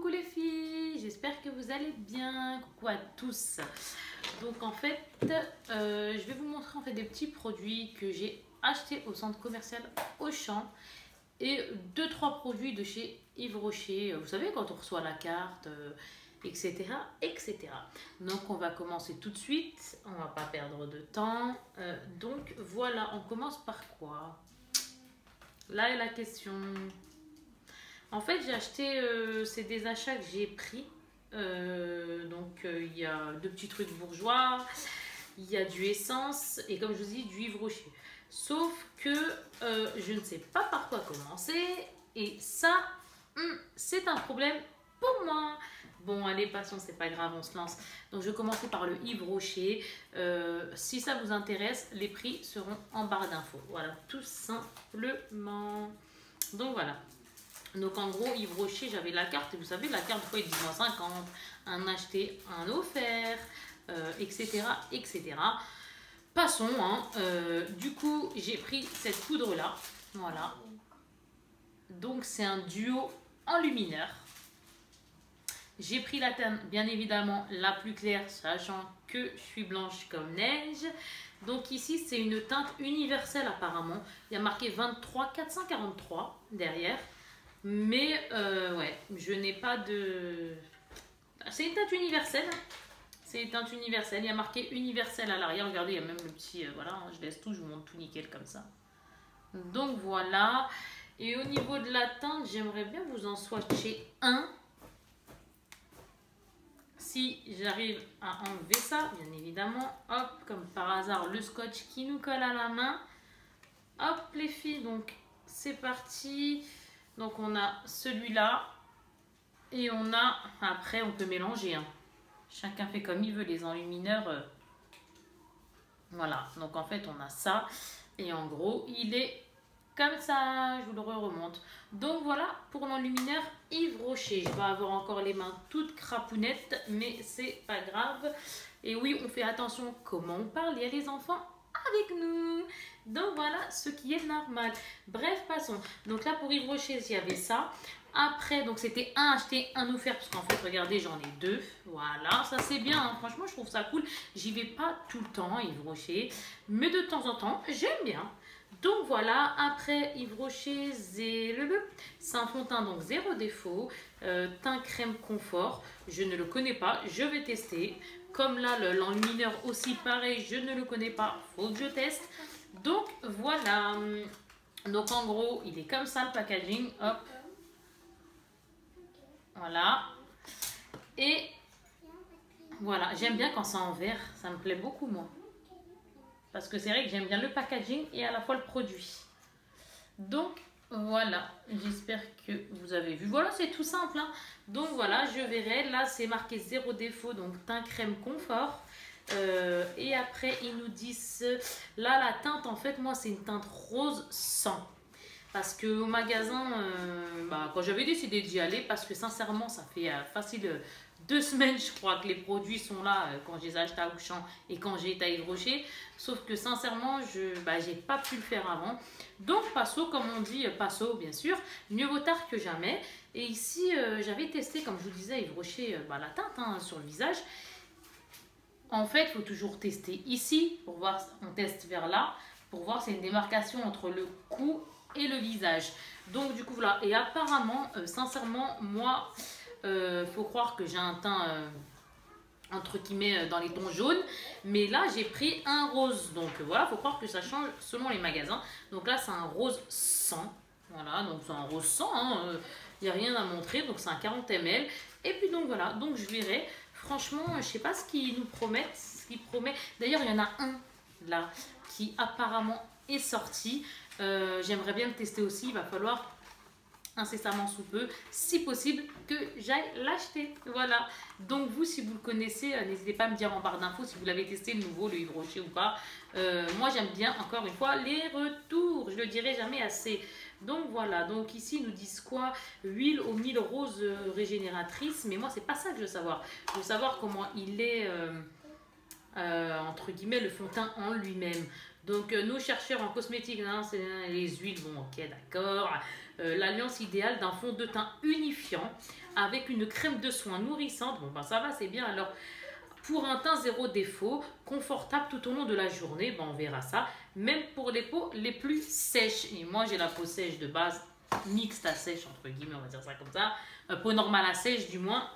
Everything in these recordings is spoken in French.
Coucou les filles, j'espère que vous allez bien. Coucou à tous. Donc en fait, je vais vous montrer en fait des petits produits que j'ai achetés au centre commercial Auchan et 2-3 produits de chez Yves Rocher. Vous savez quand on reçoit la carte, etc., etc. Donc on va commencer tout de suite. On va pas perdre de temps. Donc voilà, on commence par quoi? Là est la question. En fait, j'ai acheté, c'est des achats que j'ai pris. Il y a deux petits trucs bourgeois, il y a du essence et comme je vous dis, du Yves Rocher. Sauf que je ne sais pas par quoi commencer et ça, c'est un problème pour moi. Bon, allez, passons, c'est pas grave, on se lance. Donc, je vais commencer par le Yves Rocher. Si ça vous intéresse, les prix seront en barre d'infos. Voilà, tout simplement. Donc, voilà. Donc en gros, Yves Rocher, j'avais la carte, et vous savez, la carte, il faut 10,50, un acheté, un offert, etc., etc. Passons, hein. Du coup, j'ai pris cette poudre-là, voilà. Donc c'est un duo enlumineur. J'ai pris la teinte, bien évidemment, la plus claire, sachant que je suis blanche comme neige. Donc ici, c'est une teinte universelle apparemment. Il y a marqué 23 443 derrière. Mais ouais, je n'ai pas de... C'est une teinte universelle. C'est une teinte universelle. Il y a marqué universel à l'arrière. Regardez, il y a même le petit... voilà, hein, je laisse tout, je vous montre tout nickel comme ça. Donc voilà. Et au niveau de la teinte, j'aimerais bien vous en swatcher un. Si j'arrive à enlever ça, bien évidemment. Hop, comme par hasard, le scotch qui nous colle à la main. Hop, les filles, donc c'est parti. Donc on a celui-là et on a, après on peut mélanger, hein. Chacun fait comme il veut, les enlumineurs, voilà. Donc en fait on a ça et en gros il est comme ça, je vous le remonte. Donc voilà pour l'enlumineur Yves Rocher. Je vais avoir encore les mains toutes crapounettes mais c'est pas grave. Et oui, on fait attention comment on parle, il y a les enfants avec nous. Donc voilà ce qui est normal. Bref, passons. Donc là pour Yves Rocher, il y avait ça. Après, donc c'était un acheté, un offert. Parce qu'en fait, regardez, j'en ai deux. Voilà, ça c'est bien. Hein. Franchement, je trouve ça cool. J'y vais pas tout le temps, Yves Rocher. Mais de temps en temps, j'aime bien. Donc voilà, après Yves Rocher, c'est un fond de teint donc zéro défaut. Teint crème confort. Je ne le connais pas. Je vais tester. Comme là, l'enlumineur aussi pareil, je ne le connais pas. Faut que je teste. Donc voilà, donc en gros il est comme ça le packaging, hop, voilà, et voilà, j'aime bien quand c'est en verre, ça me plaît beaucoup moi, parce que c'est vrai que j'aime bien le packaging et à la fois le produit. Donc voilà, j'espère que vous avez vu, voilà c'est tout simple, hein. Donc voilà, je verrai, là c'est marqué zéro défaut, donc teint crème confort. Et après ils nous disent là la teinte en fait moi c'est une teinte rose sang parce que au magasin quand j'avais décidé d'y aller parce que sincèrement ça fait facile 2 semaines je crois que les produits sont là quand je les ai achetés à Auchan et quand j'ai été à Yves Rocher, sauf que sincèrement j'ai pas pu le faire avant, donc passo comme on dit, passo bien sûr, mieux vaut tard que jamais. Et ici j'avais testé comme je vous disais Yves Rocher la teinte hein, sur le visage. En fait, il faut toujours tester ici, pour voir, on teste vers là, pour voir s'il y a une démarcation entre le cou et le visage. Donc du coup, voilà. Et apparemment, sincèrement, moi, faut croire que j'ai un teint, entre guillemets, dans les tons jaunes. Mais là, j'ai pris un rose. Donc voilà, faut croire que ça change selon les magasins. Donc là, c'est un rose 100. Voilà, donc c'est un rose 100, hein, il n'y a rien à montrer. Donc c'est un 40 ml. Et puis donc voilà, donc je verrai. Franchement, je ne sais pas ce qu'ils nous promettent, ce qu'ils promettent. D'ailleurs, il y en a un là qui apparemment est sorti. J'aimerais bien le tester aussi. Il va falloir incessamment sous peu, si possible, que j'aille l'acheter. Voilà. Donc vous, si vous le connaissez, n'hésitez pas à me dire en barre d'infos si vous l'avez testé le nouveau, le Yves Rocher ou pas. Moi, j'aime bien, encore une fois, les retours. Je le dirai jamais assez. Donc voilà, donc ici ils nous disent quoi? Huile aux 1000 roses régénératrice, mais moi c'est pas ça que je veux savoir. Je veux savoir comment il est, entre guillemets, le fond de teint en lui-même. Donc nos chercheurs en cosmétique, hein, c'est les huiles, bon ok d'accord. L'alliance idéale d'un fond de teint unifiant avec une crème de soin nourrissante. Bon, ben ça va, c'est bien. Alors, pour un teint zéro défaut, confortable tout au long de la journée, ben, on verra ça. Même pour les peaux les plus sèches. Et moi, j'ai la peau sèche de base, mixte à sèche, entre guillemets, on va dire ça comme ça. Peau normale à sèche, du moins.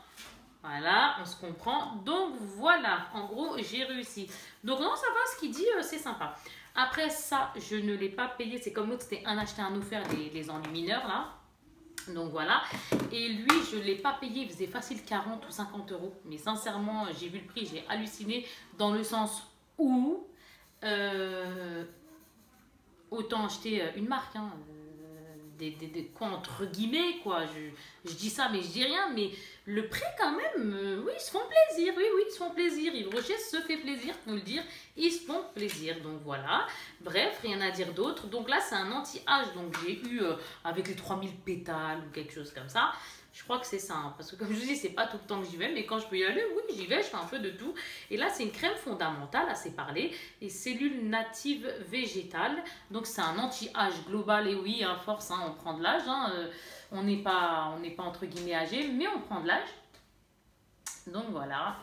Voilà, on se comprend. Donc, voilà, en gros, j'ai réussi. Donc, non, ça va, ce qu'il dit, c'est sympa. Après ça, je ne l'ai pas payé. C'est comme l'autre, c'était un acheté, un offert, les enlumineurs, là. Donc voilà, et lui je ne l'ai pas payé, il faisait facile 40 ou 50 euros, mais sincèrement j'ai vu le prix, j'ai halluciné dans le sens où autant acheter une marque, hein, quoi entre guillemets quoi, je dis ça mais je dis rien, mais le prix quand même, oui ils se font plaisir, oui ils se font plaisir, Yves Rocher se fait plaisir, pour le dire, ils se font plaisir, donc voilà, bref, rien à dire d'autre. Donc là c'est un anti-âge, donc j'ai eu avec les 3000 pétales ou quelque chose comme ça. Je crois que c'est ça, hein, parce que comme je vous dis, c'est pas tout le temps que j'y vais, mais quand je peux y aller, oui, j'y vais, je fais un peu de tout. Et là, c'est une crème fondamentale, assez parlé, et cellules natives végétales. Donc, c'est un anti-âge global, et oui, à force, hein, on prend de l'âge, hein, on n'est pas entre guillemets âgé, mais on prend de l'âge. Donc, voilà.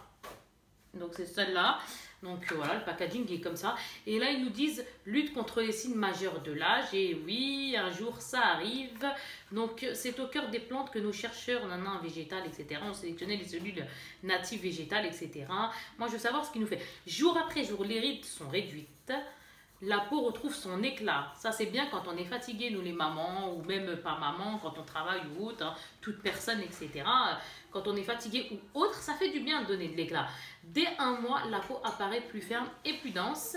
Donc, c'est celle-là. Donc voilà, le packaging est comme ça. Et là, ils nous disent lutte contre les signes majeurs de l'âge. Et oui, un jour, ça arrive. Donc, c'est au cœur des plantes que nos chercheurs, nanan, végétales, etc., ont sélectionné les cellules natives végétales, etc. Moi, je veux savoir ce qui nous fait. Jour après jour, les rides sont réduites. La peau retrouve son éclat. Ça, c'est bien quand on est fatigué, nous les mamans, ou même pas maman, quand on travaille ou autre, hein, toute personne, etc. Quand on est fatigué ou autre, ça fait du bien de donner de l'éclat. Dès un mois, la peau apparaît plus ferme et plus dense.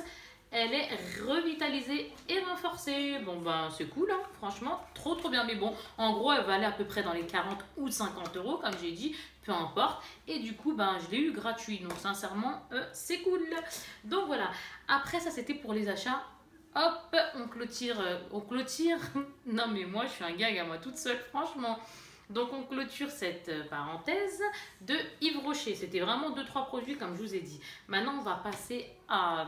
Elle est revitalisée et renforcée. Bon, ben, c'est cool, hein, franchement, trop bien. Mais bon, en gros, elle va aller à peu près dans les 40 ou 50 euros, comme j'ai dit, peu importe. Et du coup, ben, je l'ai eu gratuit. Donc, sincèrement, c'est cool. Donc, voilà. Après, ça, c'était pour les achats. Hop, on clôture. Non, mais moi, je suis un gag à moi toute seule, franchement. Donc, on clôture cette parenthèse de Yves Rocher. C'était vraiment 2-3 produits, comme je vous ai dit. Maintenant, on va passer à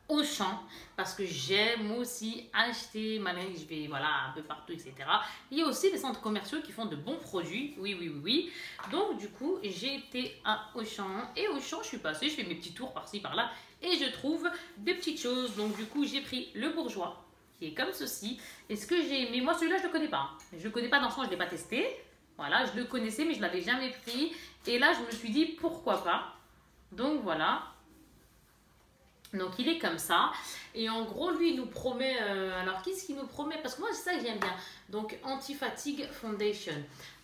Auchan, parce que j'aime aussi acheter, malgré que je vais voilà, un peu partout, etc. Il y a aussi des centres commerciaux qui font de bons produits, oui. Donc, du coup, j'ai été à Auchan. Et Auchan, je suis passée, je fais mes petits tours par-ci, par-là. Et je trouve des petites choses. Donc, du coup, j'ai pris le Bourjois, qui est comme ceci. Et ce que j'ai aimé, moi celui-là je ne le connais pas. Je ne le connais pas dans le sens, je ne l'ai pas testé. Voilà, je le connaissais mais je ne l'avais jamais pris. Et là je me suis dit pourquoi pas. Donc voilà. Donc il est comme ça. Et en gros lui il nous promet, alors qu'est-ce qu'il nous promet? Parce que moi c'est ça que j'aime bien. Donc anti-fatigue foundation.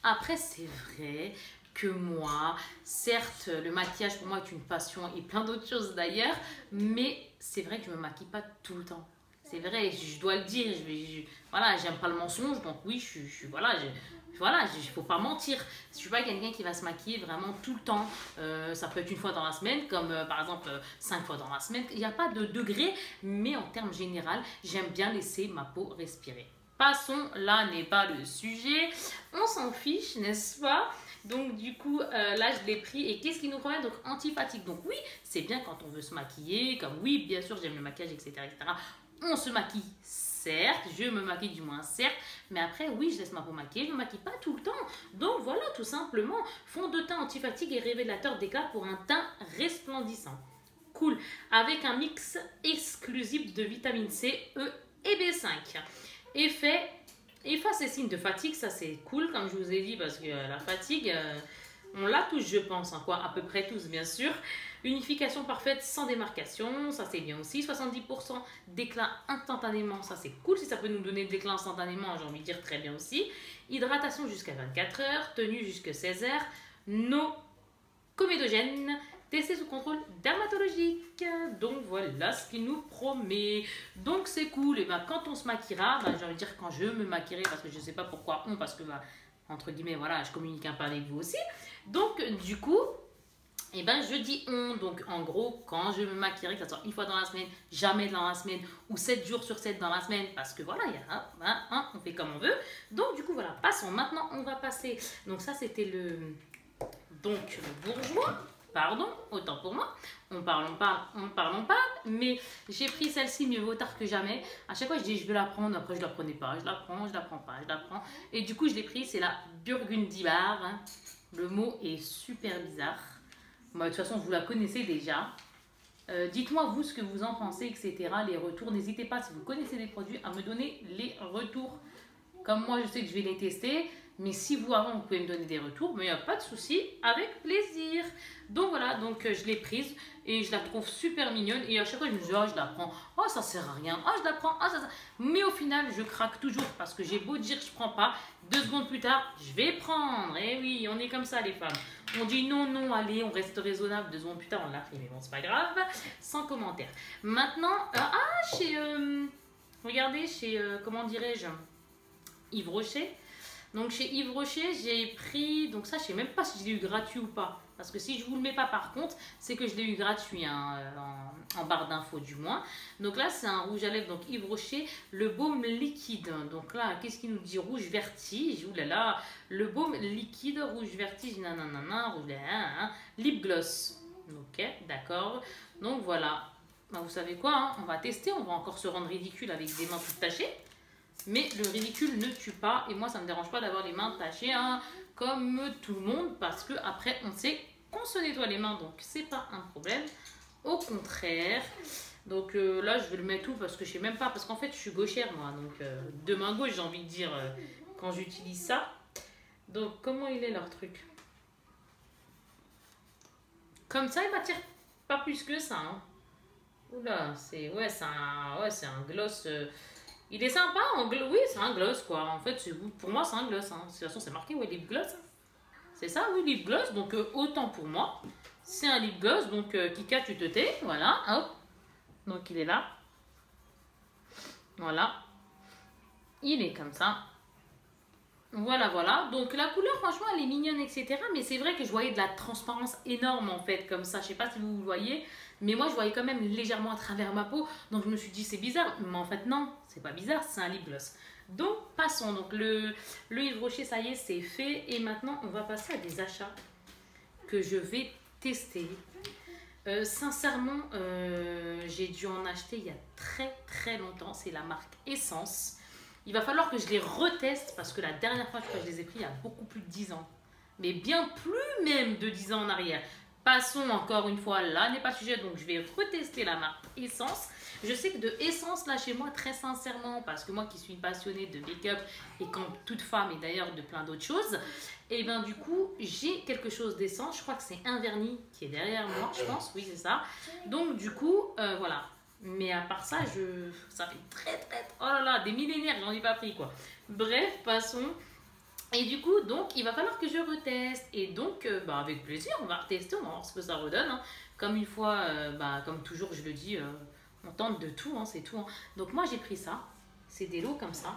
Après c'est vrai que moi, certes le maquillage pour moi est une passion et plein d'autres choses d'ailleurs. Mais c'est vrai que je ne me maquille pas tout le temps. C'est vrai, je dois le dire, voilà, j'aime pas le mensonge, donc oui, voilà, il faut pas mentir. Je suis pas quelqu'un qui va se maquiller vraiment tout le temps. Ça peut être une fois dans la semaine, comme par exemple 5 fois dans la semaine. Il n'y a pas de degré, mais en termes général, j'aime bien laisser ma peau respirer. Passons, là n'est pas le sujet, on s'en fiche, n'est-ce pas? Donc du coup, là je l'ai pris et qu'est-ce qu'il nous promet? Donc anti-fatigue. Donc oui, c'est bien quand on veut se maquiller, comme oui, bien sûr, j'aime le maquillage, etc., etc. On se maquille, certes, je me maquille du moins, certes, mais après, oui, je laisse ma peau maquillée, je ne me maquille pas tout le temps. Donc voilà, tout simplement, fond de teint anti-fatigue et révélateur d'éclat pour un teint resplendissant. Cool, avec un mix exclusif de vitamine C, E et B5. Effet, efface les signes de fatigue, ça c'est cool, comme je vous ai dit, parce que la fatigue, on l'a tous, je pense, hein, quoi, à peu près tous, bien sûr. Unification parfaite sans démarcation, ça c'est bien aussi. 70% d'éclat instantanément, ça c'est cool. Si ça peut nous donner de l'éclat instantanément, j'ai envie de dire très bien aussi. Hydratation jusqu'à 24 heures, tenue jusqu'à 16 heures. No comédogène, testé sous contrôle dermatologique. Donc voilà ce qu'il nous promet. Donc c'est cool. Et ben quand on se maquillera, ben, j'ai envie de dire quand je me maquillerai, parce que je ne sais pas pourquoi parce que ben, entre guillemets, voilà, je communique un peu avec vous aussi. Donc du coup, et ben je dis on, donc en gros quand je me maquillerai, que ce soit une fois dans la semaine, jamais dans la semaine, ou 7 jours sur 7 dans la semaine, parce que voilà, il y a on fait comme on veut. Donc du coup voilà, passons, maintenant on va passer, donc ça c'était le Bourjois, Pardon, autant pour moi. On parlons pas, mais j'ai pris celle-ci, mieux vaut tard que jamais. À chaque fois, je dis je veux la prendre, après je la prenais pas, je la prends, je la prends pas, je la prends. Et du coup, je l'ai pris, c'est la Burgundy Bar. Hein. Le mot est super bizarre. Moi, de toute façon, vous la connaissez déjà. Dites-moi vous ce que vous en pensez, etc. Les retours, n'hésitez pas si vous connaissez des produits à me donner les retours. Comme moi, je sais que je vais les tester. Mais si vous, avant, vous pouvez me donner des retours, mais il n'y a pas de souci, avec plaisir. Donc voilà, donc je l'ai prise et je la trouve super mignonne. Et à chaque fois, je me dis, oh, je la prends. Oh, ça sert à rien. Oh, je la prends. Oh, ça. Mais au final, je craque toujours parce que j'ai beau dire, je prends pas. 2 secondes plus tard, je vais prendre. Eh oui, on est comme ça, les femmes. On dit non, non, allez, on reste raisonnable. 2 secondes plus tard, on l'a pris. Mais bon, c'est pas grave. Sans commentaire. Maintenant, regardez, chez, comment dirais-je, Yves Rocher. Donc chez Yves Rocher, j'ai pris, donc ça je sais même pas si je l'ai eu gratuit ou pas. Parce que si je vous le mets pas par contre, c'est que je l'ai eu gratuit hein, en barre d'infos du moins. Donc là c'est un rouge à lèvres, donc Yves Rocher, le baume liquide. Donc là, qu'est-ce qu'il nous dit? Rouge vertige, oulala, le baume liquide, rouge vertige, nanana, rouge, lip gloss. Ok, d'accord. Donc voilà, bah, vous savez quoi, hein, on va tester, on va encore se rendre ridicule avec des mains toutes tachées. Mais le ridicule ne tue pas et moi ça me dérange pas d'avoir les mains tachées hein, comme tout le monde parce que après on sait qu'on se nettoie les mains donc c'est pas un problème, au contraire. Donc là je vais le mettre tout parce que je sais même pas, parce qu'en fait je suis gauchère moi donc de main gauche j'ai envie de dire quand j'utilise ça. Donc comment il est leur truc? Comme ça il m'attire pas plus que ça hein. Oula c'est un gloss. Il est sympa, oui, c'est un gloss quoi. En fait, pour moi, c'est un gloss. Hein. De toute façon, c'est marqué, ouais, lip gloss. C'est ça, oui, lip gloss. Donc, autant pour moi, c'est un lip gloss. Donc, Kika, tu te tais. Voilà, hop. Donc, il est là. Voilà. Il est comme ça. Voilà, voilà. Donc, la couleur, franchement, elle est mignonne, etc. Mais c'est vrai que je voyais de la transparence énorme, en fait, comme ça. Je sais pas si vous voyez. Mais moi, je voyais quand même légèrement à travers ma peau. Donc, je me suis dit, c'est bizarre. Mais en fait, non, c'est pas bizarre, c'est un lip gloss. Donc, passons. Donc, le Yves Rocher, ça y est, c'est fait. Et maintenant, on va passer à des achats que je vais tester. Sincèrement, j'ai dû en acheter il y a très, très longtemps. C'est la marque Essence. Il va falloir que je les reteste parce que la dernière fois que je les ai pris, il y a beaucoup plus de 10 ans. Mais bien plus même de 10 ans en arrière. Passons encore une fois, là n'est pas sujet, donc je vais retester la marque Essence. Je sais que de Essence, là chez moi, très sincèrement, parce que moi qui suis passionnée de make-up et comme toute femme et d'ailleurs de plein d'autres choses, et bien du coup, j'ai quelque chose d'Essence. Je crois que c'est un vernis qui est derrière moi, je pense, oui c'est ça. Donc du coup, voilà. Mais à part ça, ça fait très, oh là là, des millénaires, j'en ai pas pris quoi. Bref, passons. Et du coup, donc, il va falloir que je reteste. Et donc, avec plaisir, on va retester, on va voir ce que ça redonne. Hein. Comme une fois, comme toujours, je le dis, on tente de tout, hein, c'est tout. Hein. Donc, moi, j'ai pris ça. C'est des lots comme ça.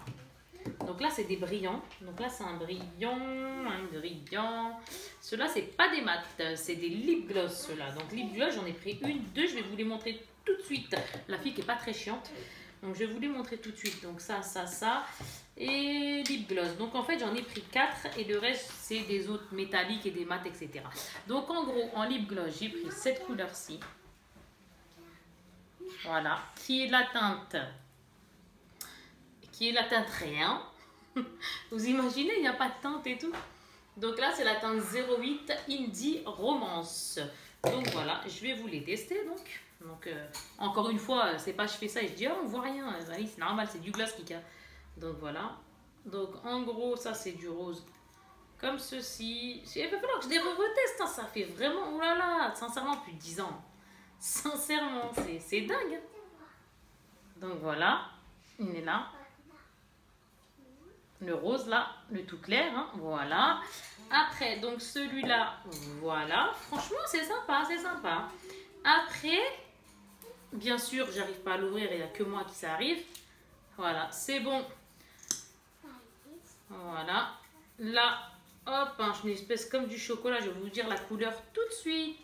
Donc là, c'est des brillants. Donc là, c'est un brillant, un brillant. Ceux-là, c'est pas des mats, c'est des lip gloss, ceux-là. Donc, lip gloss, j'en ai pris une, deux. Je vais vous les montrer tout de suite. La fille qui est pas très chiante. Donc, je vais vous les montrer tout de suite. Donc, ça. Et lip gloss. Donc, en fait, j'en ai pris 4. Et le reste, c'est des autres métalliques et des mats, etc. Donc, en gros, en lip gloss, j'ai pris cette couleur-ci. Voilà. Qui est la teinte rien. Vous imaginez, il n'y a pas de teinte et tout. Donc là, c'est la teinte 08 Indie Romance. Donc voilà, je vais vous les tester donc. Donc encore une fois, c'est pas je fais ça et je dis oh on voit rien. C'est normal, c'est du gloss qui a. Donc voilà. Donc en gros, ça c'est du rose comme ceci. Il va falloir que je les reteste. Hein. Ça fait vraiment, oh là là, sincèrement plus de 10 ans. Sincèrement, c'est dingue. Donc voilà, il est là. Le rose là, le tout clair, hein, voilà. Après, donc celui-là, voilà. Franchement, c'est sympa, c'est sympa. Après, bien sûr, j'arrive pas à l'ouvrir, il n'y a que moi qui ça arrive. Voilà, c'est bon. Voilà. Là, hop, hein, je mets une espèce comme du chocolat. Je vais vous dire la couleur tout de suite.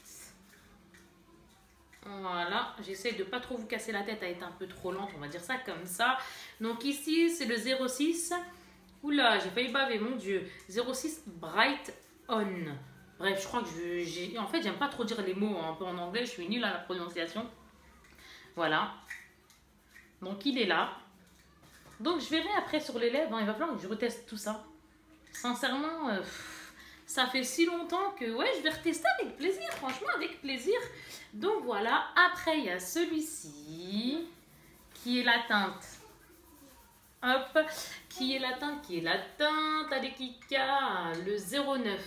Voilà, j'essaie de pas trop vous casser la tête à être un peu trop lente, on va dire ça comme ça. Donc ici, c'est le 06. Oula, j'ai failli baver, mon Dieu. 06 Bright On. Bref, je crois que en fait, j'aime pas trop dire les mots un peu en anglais, je suis nulle à la prononciation. Voilà. Donc, il est là. Donc, je verrai après sur les lèvres, hein, il va falloir que je reteste tout ça. Sincèrement, ça fait si longtemps que, ouais, je vais retester avec plaisir, franchement, avec plaisir. Donc, voilà. Après, il y a celui-ci, qui est la teinte. Hop, qui est la teinte, allez Kika, le 09.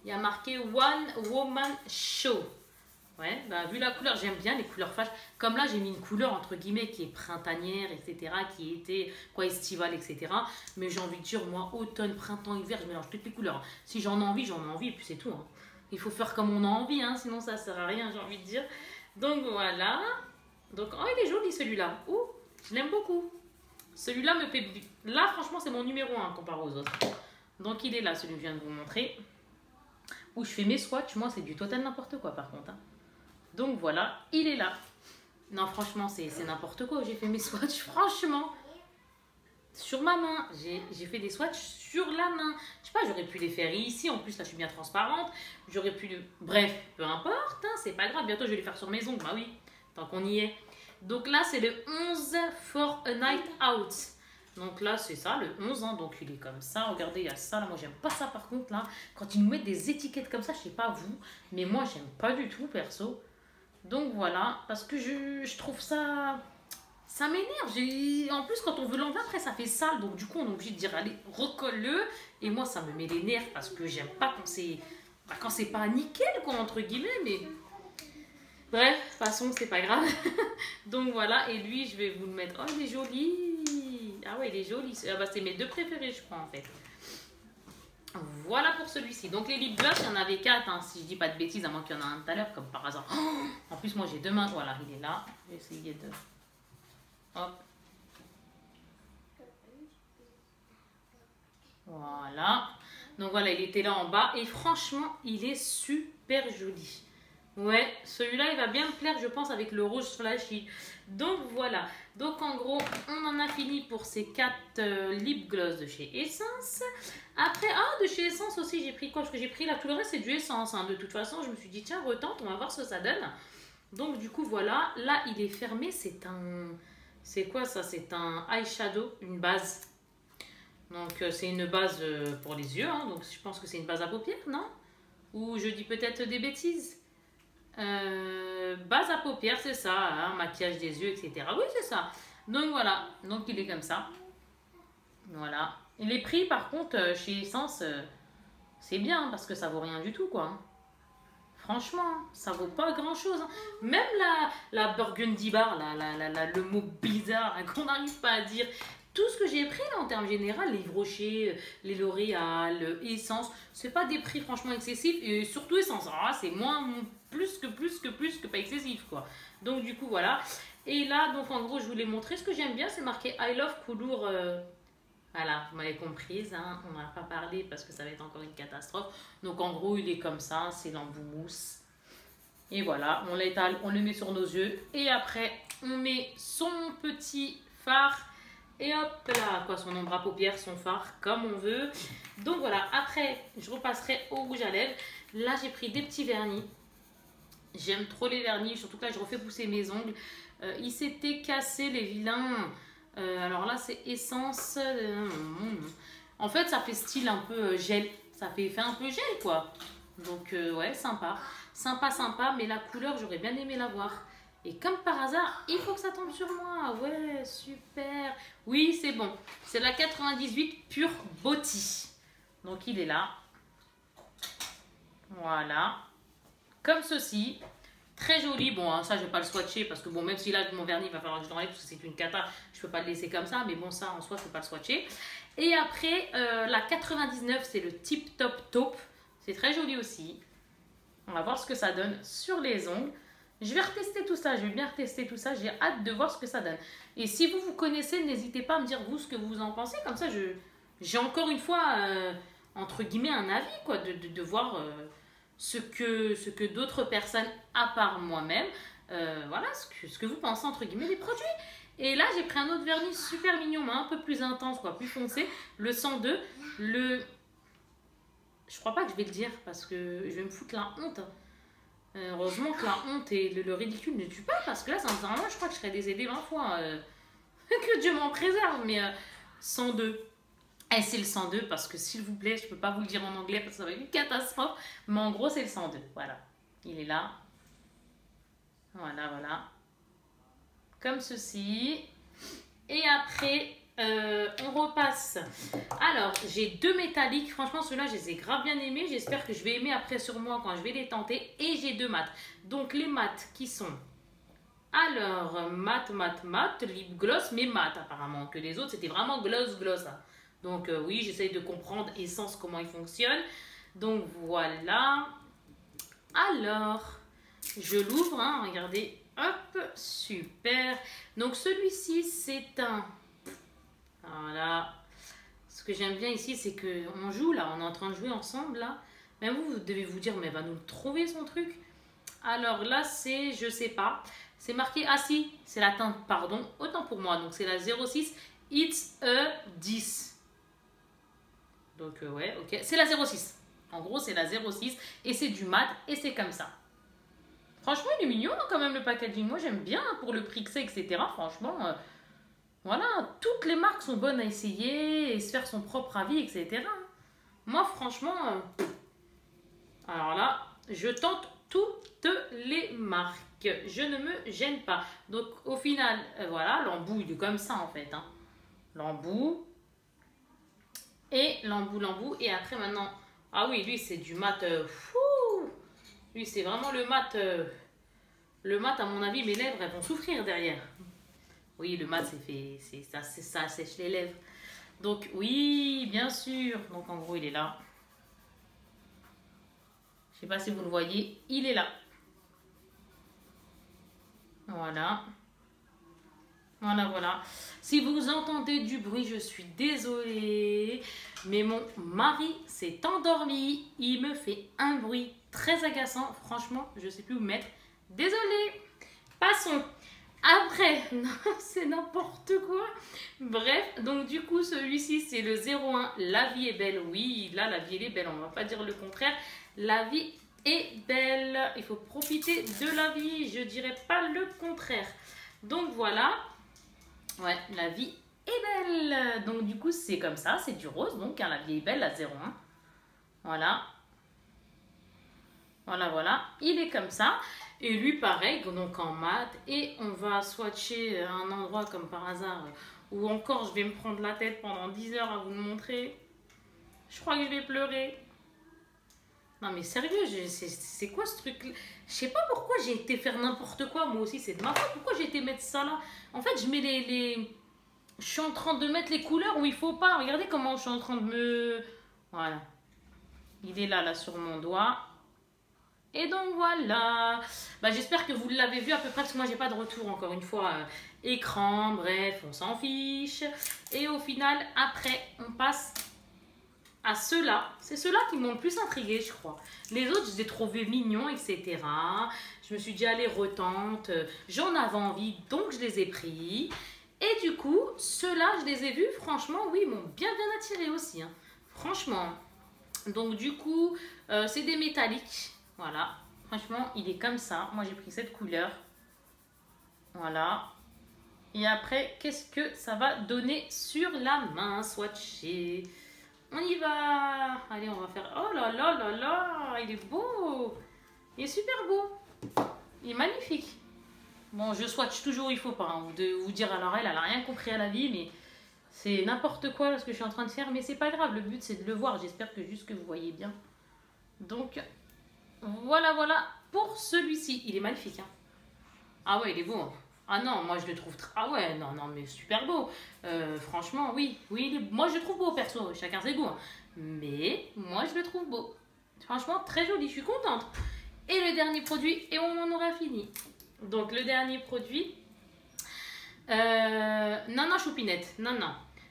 Il y a marqué One Woman Show. Ouais, bah, vu la couleur, j'aime bien les couleurs flash. Comme là, j'ai mis une couleur entre guillemets qui est printanière, etc. Qui était quoi, estivale, etc. Mais j'ai envie de dire, moi, automne, printemps, hiver, je mélange toutes les couleurs. Si j'en ai envie, et puis c'est tout. Hein. Il faut faire comme on a envie, hein, sinon ça sert à rien, j'ai envie de dire. Donc voilà. Donc, oh, il est joli celui-là. Ouh, je l'aime beaucoup. Celui-là me plaît. Là, franchement, c'est mon numéro 1 comparé aux autres. Donc, il est là, celui que je viens de vous montrer. Où je fais mes swatchs. Moi, c'est du total n'importe quoi, par contre. Hein. Donc, voilà, il est là. Non, franchement, c'est n'importe quoi. J'ai fait mes swatchs, franchement. Sur ma main. J'ai fait des swatchs sur la main. Je sais pas, j'aurais pu les faire ici. En plus, là, je suis bien transparente. J'aurais pu... Bref, peu importe. Hein, c'est pas grave. Bientôt, je vais les faire sur mes ongles. Bah oui, tant qu'on y est. Donc là, c'est le 11 for a night out. Donc là, c'est ça, le 11. Hein, donc il est comme ça. Regardez, il y a ça. Là, moi, j'aime pas ça par contre. Là, quand ils nous mettent des étiquettes comme ça, je sais pas vous. Mais moi, j'aime pas du tout, perso. Donc voilà, parce que je trouve ça... Ça m'énerve. En plus, quand on veut l'enlever, après, ça fait sale. Donc du coup, on est obligé de dire, allez, recolle-le. Et moi, ça me met les nerfs parce que j'aime pas quand c'est pas nickel, quoi, entre guillemets. Mais... Bref, de toute façon, c'est pas grave. Donc voilà, et lui, je vais vous le mettre. Oh, il est joli. Ah ouais, il est joli. Ah bah, c'est mes deux préférés, je crois, en fait. Voilà pour celui-ci. Donc les lip gloss, il y en avait 4, hein, si je dis pas de bêtises, à moins qu'il y en a un tout à l'heure, comme par hasard. Oh, en plus, moi, j'ai deux mains. Voilà, il est là. Je vais essayer de... Hop. Voilà. Donc voilà, il était là en bas. Et franchement, il est super joli. Ouais, celui-là, il va bien me plaire, je pense, avec le rouge flashy. Donc, voilà. Donc, en gros, on en a fini pour ces 4 lip gloss de chez Essence. Après, de chez Essence aussi, j'ai pris quoi? Parce que j'ai pris là, tout le reste, c'est du Essence. Hein. De toute façon, je me suis dit, tiens, retente, on va voir ce que ça donne. Donc, du coup, voilà. Là, il est fermé. C'est un... C'est quoi, ça? C'est un eyeshadow, une base. Donc, c'est une base pour les yeux. Hein. Donc, je pense que c'est une base à paupières, non? Ou je dis peut-être des bêtises? Base à paupières, c'est ça, hein, maquillage des yeux, etc. Oui, c'est ça. Donc voilà, donc il est comme ça. Voilà. Et les prix, par contre, chez Essence, c'est bien parce que ça vaut rien du tout, quoi. Hein. Franchement, ça vaut pas grand chose. Hein. Même la Burgundy Bar, le mot bizarre hein, qu'on n'arrive pas à dire. Tout ce que j'ai pris là en termes général, les Yves Rocher, les L'Oréal, Essence, c'est pas des prix franchement excessifs et surtout Essence. Alors là, c'est plus que pas excessif quoi. Donc du coup voilà. Et là, donc en gros, je voulais montrer ce que j'aime bien, c'est marqué I love Coulour. Voilà, vous m'avez comprise, hein, on n'a pas parlé parce que ça va être encore une catastrophe. Donc en gros, il est comme ça, c'est l'embout mousse. Et voilà, on l'étale, on le met sur nos yeux. Et après, on met son petit fard. Et hop là, quoi, son ombre à paupières, son fard, comme on veut. Donc voilà, après, je repasserai au rouge à lèvres. Là, j'ai pris des petits vernis. J'aime trop les vernis, surtout que là, je refais pousser mes ongles. Ils s'étaient cassés, les vilains. Alors là, c'est Essence. En fait, ça fait style un peu gel. Ça fait effet un peu gel, quoi. Donc, ouais, sympa. Sympa, mais la couleur, j'aurais bien aimé la voir. Et comme par hasard, il faut que ça tombe sur moi. Ouais, super. Oui, c'est bon. C'est la 98 Pure Beauty. Donc, il est là. Voilà. Comme ceci. Très joli. Bon, hein, ça, je ne vais pas le swatcher parce que, bon, même si là, mon vernis, il va falloir que je l'enlève parce que c'est une cata. Je ne peux pas le laisser comme ça. Mais bon, ça, en soi, je ne peux pas le swatcher. Et après, la 99, c'est le Tip Top Taupe. C'est très joli aussi. On va voir ce que ça donne sur les ongles. Je vais retester tout ça, je vais bien retester tout ça. J'ai hâte de voir ce que ça donne. Et si vous connaissez, n'hésitez pas à me dire vous ce que vous en pensez. Comme ça, j'ai encore une fois, entre guillemets, un avis, quoi, de voir ce que d'autres personnes, à part moi-même, voilà, ce que vous pensez, entre guillemets, des produits. Et là, j'ai pris un autre vernis super mignon, mais un peu plus intense, quoi, plus foncé. Le 102, le Je crois pas que je vais le dire parce que je vais me foutre la honte. Heureusement que la honte et le ridicule ne tuent pas, parce que là, sincèrement, je crois que je serais décédée 20 fois. Que Dieu m'en préserve, mais 102. Et c'est le 102 parce que, s'il vous plaît, je peux pas vous le dire en anglais parce que ça va être une catastrophe, mais en gros, c'est le 102. Voilà. Il est là. Voilà, voilà. Comme ceci. Et après, on repasse. Alors, j'ai 2 métalliques. Franchement, ceux-là, je les ai grave bien aimés. J'espère que je vais aimer après sur moi quand je vais les tenter. Et j'ai 2 mattes. Donc, les mattes qui sont... Alors, mat, lip gloss, mais mat apparemment. Que les autres, c'était vraiment gloss. Hein. Donc, oui, j'essaye de comprendre Essence, comment il fonctionne. Donc, voilà. Alors, je l'ouvre, hein, regardez. Hop, super. Donc, celui-ci, c'est un... Voilà. Ce que j'aime bien ici, c'est qu'on joue, là. On est en train de jouer ensemble, là. Mais vous devez vous dire, mais elle va nous trouver son truc. Alors, là, c'est... Je sais pas. C'est marqué, ah si, c'est la teinte, pardon, autant pour moi. Donc c'est la 06, it's a 10. Donc ouais, ok, c'est la 06. En gros, c'est la 06 et c'est du mat et c'est comme ça. Franchement, il est mignon hein, quand même le packaging. Moi, j'aime bien hein, pour le prix que c'est, etc. Franchement, voilà, toutes les marques sont bonnes à essayer et se faire son propre avis, etc. Moi, franchement, alors là, je tente toutes les marques. Je ne me gêne pas. Donc au final, voilà, l'embout il est comme ça en fait. Hein. L'embout. Et l'embout. Et après maintenant, ah oui, lui c'est du mat. Fou. Lui c'est vraiment le mat. Le mat à mon avis, mes lèvres elles vont souffrir derrière. Oui, le mat ça sèche les lèvres. Donc oui, bien sûr. Donc en gros il est là. Je sais pas si vous le voyez, il est là. Voilà. Voilà. Si vous entendez du bruit, je suis désolée. Mais mon mari s'est endormi. Il me fait un bruit très agaçant. Franchement, je ne sais plus où mettre. Désolée. Passons. Après, non, c'est n'importe quoi. Bref, donc du coup, celui-ci, c'est le 01. La vie est belle. Oui, là, la vie, elle est belle. On ne va pas dire le contraire. La vie est belle. Il faut profiter de la vie. Je dirais pas le contraire. Donc voilà. Ouais, la vie est belle. Donc du coup, c'est comme ça. C'est du rose. Donc hein, la vie est belle, la 01. Voilà. Voilà. Il est comme ça. Et lui, pareil, donc en mat. Et on va swatcher un endroit comme par hasard. Où encore, je vais me prendre la tête pendant 10 heures à vous le montrer. Je crois que je vais pleurer. Non mais sérieux, c'est quoi ce truc? Je sais pas pourquoi j'ai été faire n'importe quoi, moi aussi c'est de ma faute. Pourquoi j'ai été mettre ça là? En fait je mets je suis en train de mettre les couleurs où il faut pas. Regardez comment je suis en train de me... Voilà. Il est là sur mon doigt. Et donc voilà. Bah, j'espère que vous l'avez vu à peu près parce que moi j'ai pas de retour encore une fois. Écran, bref, on s'en fiche. Et au final, après, on passe... à ceux-là, c'est ceux-là qui m'ont le plus intrigué, je crois. Les autres, je les ai trouvés mignons, etc. Je me suis dit, allez, retente. J'en avais envie, donc je les ai pris. Et du coup, ceux-là, je les ai vus, franchement, oui, ils m'ont bien attiré aussi. Hein. Franchement. Donc du coup, c'est des métalliques. Voilà. Franchement, il est comme ça. Moi, j'ai pris cette couleur. Voilà. Et après, qu'est-ce que ça va donner sur la main swatchée? On y va. Allez, on va faire... Oh là là, il est beau. Il est super beau. Il est magnifique. Bon, je swatch toujours, il faut pas. Hein, de vous dire, alors elle a rien compris à la vie, mais c'est n'importe quoi ce que je suis en train de faire. Mais c'est pas grave, le but c'est de le voir. J'espère que juste que vous voyez bien. Donc, voilà pour celui-ci. Il est magnifique. Hein. Ah ouais, il est beau. Hein. Ah non, moi je le trouve... Ah ouais, non, mais super beau. Franchement, oui, moi je le trouve beau perso, chacun ses goûts. Hein. Mais moi je le trouve beau. Franchement, très joli, je suis contente. Et le dernier produit, et on en aura fini. Donc le dernier produit... non, choupinette, non.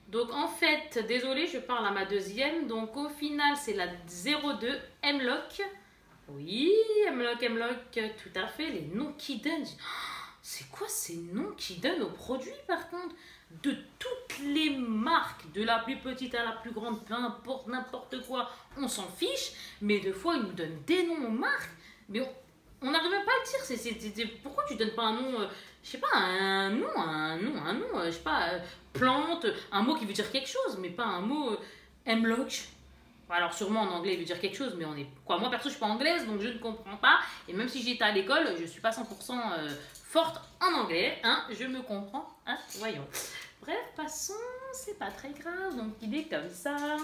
Donc en fait, désolée, je parle à ma deuxième. Donc au final, c'est la 02 M-Lock. Oui, M-Lock, tout à fait, les noms qui donnent... C'est quoi ces noms qui donnent aux produits par contre? de toutes les marques, de la plus petite à la plus grande, peu importe, n'importe quoi, on s'en fiche. Mais des fois, ils nous donnent des noms aux marques, mais on n'arrive même pas à le dire. Pourquoi tu donnes pas un nom, je sais pas, un nom, je sais pas, plante, un mot qui veut dire quelque chose, mais pas un mot hemlock. Alors sûrement en anglais il veut dire quelque chose, mais on est quoi. Moi perso je suis pas anglaise donc je ne comprends pas. Et même si j'étais à l'école, je suis pas 100% forte en anglais. Hein, je me comprends. Hein, voyons. Bref, passons, c'est pas très grave. Donc il est comme ça.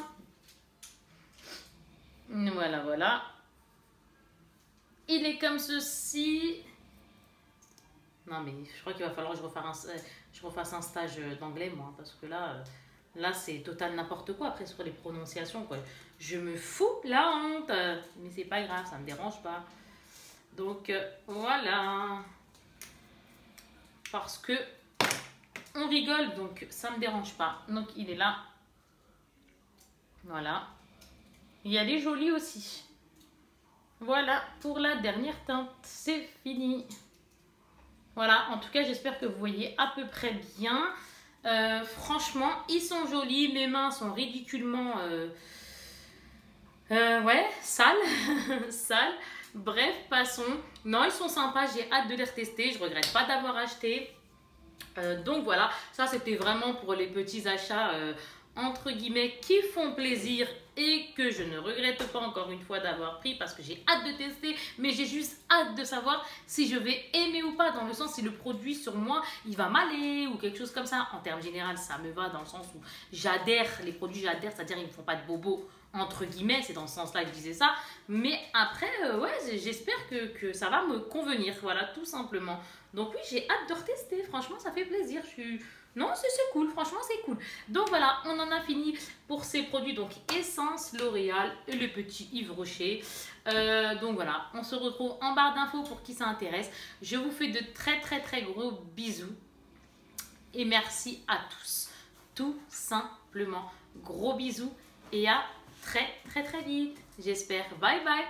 Voilà, voilà. Il est comme ceci. Non mais je crois qu'il va falloir que je refasse un stage d'anglais moi, parce que là c'est total n'importe quoi après sur les prononciations quoi. Je me fous la honte, mais c'est pas grave, ça me dérange pas. Donc voilà, parce que on rigole donc ça me dérange pas. Donc il est là, voilà. Il y a les jolis aussi. Voilà pour la dernière teinte, c'est fini. Voilà, en tout cas j'espère que vous voyez à peu près bien. Franchement ils sont jolis, mes mains sont ridiculement ouais, sales. Sales. Bref, passons. Non, ils sont sympas, j'ai hâte de les retester, je regrette pas d'avoir acheté. Donc voilà, ça c'était vraiment pour les petits achats entre guillemets qui font plaisir et que je ne regrette pas encore une fois d'avoir pris parce que j'ai hâte de tester, mais j'ai juste hâte de savoir si je vais aimer ou pas, dans le sens si le produit sur moi il va m'aller ou quelque chose comme ça. En termes général ça me va dans le sens où j'adhère, les produits j'adhère, c'est-à-dire ils ne me font pas de bobos entre guillemets, c'est dans ce sens là que je disais ça, mais après ouais j'espère que ça va me convenir, voilà tout simplement. Donc oui j'ai hâte de retester, franchement ça fait plaisir, non c'est cool, franchement c'est cool. Donc voilà, on en a fini pour ces produits, donc Essence, L'Oréal et le petit Yves Rocher. Donc voilà, on se retrouve en barre d'infos pour qui ça intéresse. Je vous fais de très gros bisous et merci à tous, tout simplement. Gros bisous et à très vite, j'espère. Bye bye.